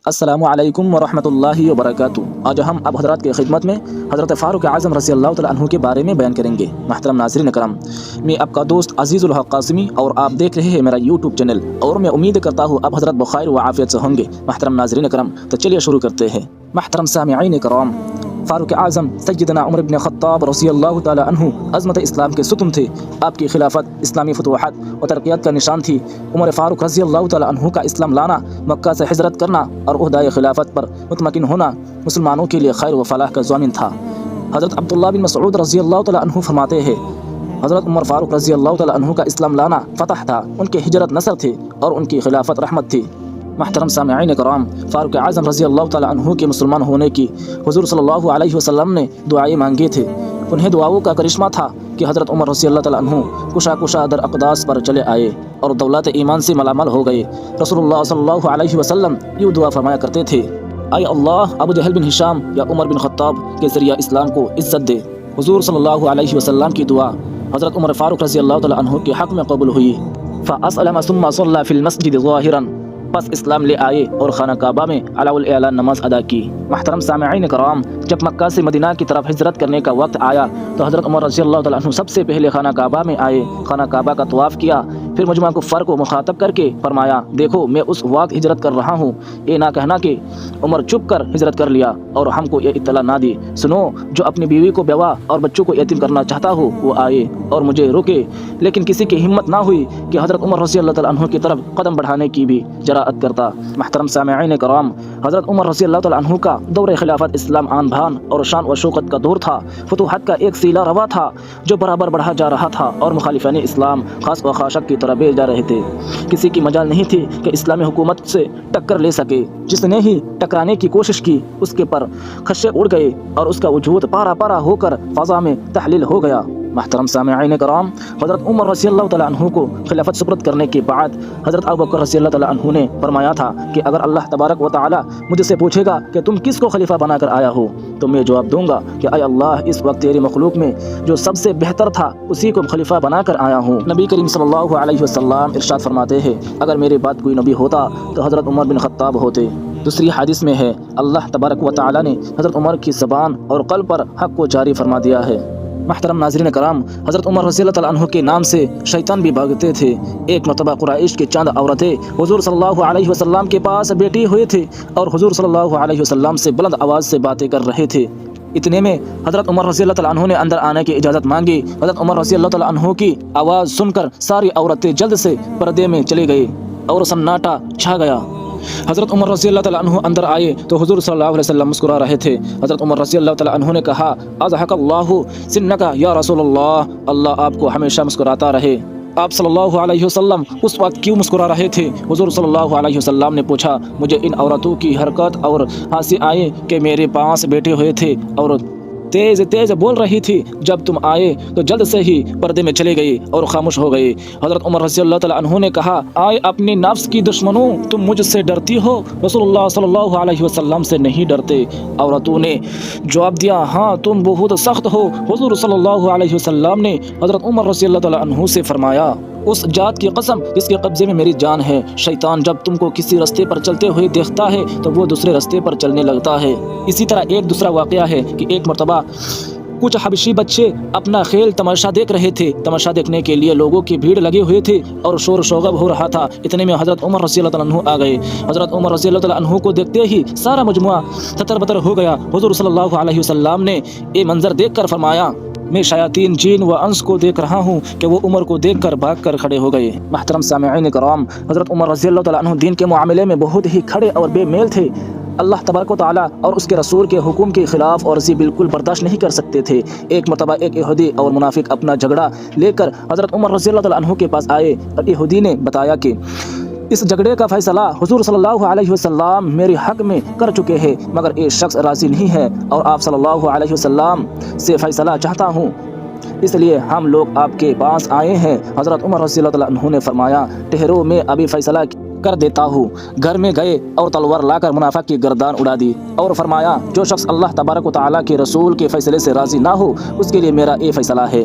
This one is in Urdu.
السلام علیکم ورحمۃ اللہ وبرکاتہ۔ آج ہم اب حضرات کی خدمت میں حضرت فاروق اعظم رضی اللہ تعالیٰ عنہ کے بارے میں بیان کریں گے۔ محترم ناظرین کرام، میں آپ کا دوست عزیز الحق قاسمی اور آپ دیکھ رہے ہیں میرا یوٹیوب چینل، اور میں امید کرتا ہوں اب حضرت بخیر و عافیت سے ہوں گے۔ محترم ناظرین کرام، تو چلیے شروع کرتے ہیں۔ محترم سامعین کرام، فاروق اعظم سیدنا عمر بن خطاب رضی اللہ تعالیٰ عنہ عظمت اسلام کے ستون تھے۔ آپ کی خلافت اسلامی فتوحات و ترقیات کا نشان تھی۔ عمر فاروق رضی اللہ تعالیٰ عنہ کا اسلام لانا، مکہ سے ہجرت کرنا اور عہدۂ خلافت پر مطمئن ہونا مسلمانوں کے لیے خیر و فلاح کا ضامن تھا۔ حضرت عبداللہ بن مسعود رضی اللہ تعالیٰ عنہ فرماتے ہیں، حضرت عمر فاروق رضی اللہ تعالیٰ عنہ کا اسلام لانا فتح تھا، ان کی ہجرت نصر تھی اور ان کی خلافت رحمت تھی۔ محترم سامعین کرام، فاروق اعظم رضی اللہ تعالیٰ عنہ کے مسلمان ہونے کی حضور صلی اللہ علیہ وسلم نے دعائیں مانگی تھے۔ انہیں دعاؤں کا کرشمہ تھا کہ حضرت عمر رضی اللہ تعالیٰ عنہ کشا در اقداس پر چلے آئے اور دولت ایمان سے ملامل ہو گئے۔ رسول اللہ صلی اللہ علیہ وسلم یہ دعا فرمایا کرتے تھے، اے اللہ، ابو جہل بن ہشام یا عمر بن خطاب کے ذریعہ اسلام کو عزت دے۔ حضور صلی اللہ علیہ وسلم کی دعا حضرت عمر فاروق رضی اللہ تعالیٰ عنہ کے حق میں قبول ہوئی۔ فأسلم ثم صلى في المسجد ظاہرا، پس اسلام لے آئے اور خانہ کعبہ میں علی الاعلان نماز ادا کی۔ محترم سامعین کرام، جب مکہ سے مدینہ کی طرف ہجرت کرنے کا وقت آیا تو حضرت عمر رضی اللہ تعالیٰ عنہ سب سے پہلے خانہ کعبہ میں آئے، خانہ کعبہ کا طواف کیا، پھر مجمع کفار کو مخاطب کر کے فرمایا، دیکھو میں اس وقت ہجرت کر رہا ہوں، یہ نہ کہنا کہ عمر چھپ کر ہجرت کر لیا اور ہم کو یہ اطلاع نہ دی۔ سنو، جو اپنی بیوی کو بیوہ اور بچوں کو یتیم کرنا چاہتا ہو وہ آئے اور مجھے روکے۔ لیکن کسی کی ہمت نہ ہوئی کہ حضرت عمر رضی اللہ تعالیٰ عنہ کی طرف قدم بڑھانے کی بھی جرأت کرتا۔ محترم سامعین کرام، حضرت عمر رضی اللہ تعالیٰ عنہ کا دور خلافت اسلام آن بھان اور شان و شوکت کا دور تھا۔ فتوحات کا ایک سیلا روا تھا جو برابر بڑھا جا رہا تھا اور مخالفین اسلام خاص و خاشق کی طرح بھیجے جا رہے تھے۔ کسی کی مجال نہیں تھی کہ اسلامی حکومت سے ٹکر لے سکے۔ جس نے ہی ٹکرانے کی کوشش کی اس کے پر خشے اڑ گئے اور اس کا وجود پارا پارا ہو کر فضا میں تحلیل ہو گیا۔ محترم سامعین کرام، حضرت عمر رضی اللہ تعالیٰ عنہ کو خلافت سپرد کرنے کے بعد حضرت ابوبکر رضی اللہ تعالیٰ عنہ نے فرمایا تھا کہ اگر اللہ تبارک و تعالیٰ مجھ سے پوچھے گا کہ تم کس کو خلیفہ بنا کر آیا ہو تو میں جواب دوں گا کہ اے اللہ، اس وقت تیری مخلوق میں جو سب سے بہتر تھا اسی کو خلیفہ بنا کر آیا ہوں۔ نبی کریم صلی اللہ علیہ وسلم ارشاد فرماتے ہیں، اگر میرے بعد کوئی نبی ہوتا تو حضرت عمر بن خطاب ہوتے۔ دوسری حدیث میں ہے، اللہ تبارک و تعالیٰ نے حضرت عمر کی زبان اور قلب پر حق کو جاری فرما دیا ہے۔ محترم ناظرین کرام، حضرت عمر رضی اللہ تعالیٰ عنہ کے نام سے شیطان بھی بھاگتے تھے۔ ایک مرتبہ قریش کی چند عورتیں حضور صلی اللہ علیہ وسلم کے پاس بیٹھی ہوئے تھے اور حضور صلی اللہ علیہ وسلم سے بلند آواز سے باتیں کر رہے تھے۔ اتنے میں حضرت عمر رضی اللہ تعالیٰ عنہ نے اندر آنے کی اجازت مانگی۔ حضرت عمر رضی اللہ تعالیٰ عنہ کی آواز سن کر ساری عورتیں جلد سے پردے میں چلی گئی اور سناٹا چھا گیا۔ حضرت عمر رضی اللہ تعالیٰ عنہ اندر آئے تو حضور صلی اللہ علیہ وسلم مسکرا رہے تھے۔ حضرت عمر رضی اللہ تعالیٰ عنہ نے کہا، اضحک اللہ سنک یا رسول اللہ، اللہ آپ کو ہمیشہ مسکراتا رہے۔ آپ صلی اللہ علیہ وسلم اس وقت کیوں مسکرا رہے تھے؟ حضور صلی اللہ علیہ وسلم نے پوچھا، مجھے ان عورتوں کی حرکت اور ہنسی آئے کہ میرے پاس بیٹھے ہوئے تھے اور تیز تیز بول رہی تھی، جب تم آئے تو جلد سے ہی پردے میں چلے گئی اور خاموش ہو گئی۔ حضرت عمر رضی اللہ تعالیٰ عنہ نے کہا، آئے اپنی نفس کی دشمنوں، تم مجھ سے ڈرتی ہو، رسول اللہ صلی اللہ علیہ وسلم سے نہیں ڈرتے؟ عورتوں نے جواب دیا، ہاں تم بہت سخت ہو۔ حضور صلی اللہ علیہ وسلم نے حضرت عمر رضی اللہ تعالیٰ عنہ سے فرمایا، اس ذات کی قسم جس کے قبضے میں میری جان ہے، شیطان جب تم کو کسی رستے پر چلتے ہوئے دیکھتا ہے تو وہ دوسرے رستے پر چلنے لگتا ہے۔ اسی طرح ایک دوسرا واقعہ ہے کہ ایک مرتبہ کچھ حبشی بچے اپنا کھیل تماشا دیکھ رہے تھے۔ تماشا دیکھنے کے لیے لوگوں کی بھیڑ لگے ہوئے تھے اور شور شوغب ہو رہا تھا۔ اتنے میں حضرت عمر رضی اللہ تعالیٰ عنہ آ گئے۔ حضرت عمر رضی اللہ تعالیٰ عنہ کو دیکھتے ہی سارا مجموعہ تتر بتر ہو گیا۔ حضور صلی اللہ علیہ وسلم نے یہ منظر دیکھ کر فرمایا، میں شیاطین جن و انس کو دیکھ رہا ہوں کہ وہ عمر کو دیکھ کر بھاگ کر کھڑے ہو گئے۔ محترم سامعین کرام، حضرت عمر رضی اللہ تعالیٰ عنہ دین کے معاملے میں بہت ہی کھڑے اور بے میل تھے۔ اللہ تبارک و تعالیٰ اور اس کے رسول کے حکم کے خلاف اور ورزی بالکل برداشت نہیں کر سکتے تھے۔ ایک مرتبہ ایک یہودی اور منافق اپنا جھگڑا لے کر حضرت عمر رضی اللہ تعالیٰ عنہ کے پاس آئے اور یہودی نے بتایا کہ اس جھگڑے کا فیصلہ حضور صلی اللہ علیہ وسلم میرے حق میں کر چکے ہیں، مگر یہ شخص راضی نہیں ہے اور آپ صلی اللہ علیہ وسلم سے فیصلہ چاہتا ہوں، اس لیے ہم لوگ آپ کے پاس آئے ہیں۔ حضرت عمر رضی اللہ تعالیٰ عنہ نے فرمایا، ٹھہرو، میں ابھی فیصلہ کر دیتا ہوں۔ گھر میں گئے اور تلوار لا کر منافق کی گردان اڑا دی اور فرمایا، جو شخص اللہ تبارک و تعالیٰ کے رسول کے فیصلے سے راضی نہ ہو اس کے لیے میرا یہ فیصلہ ہے۔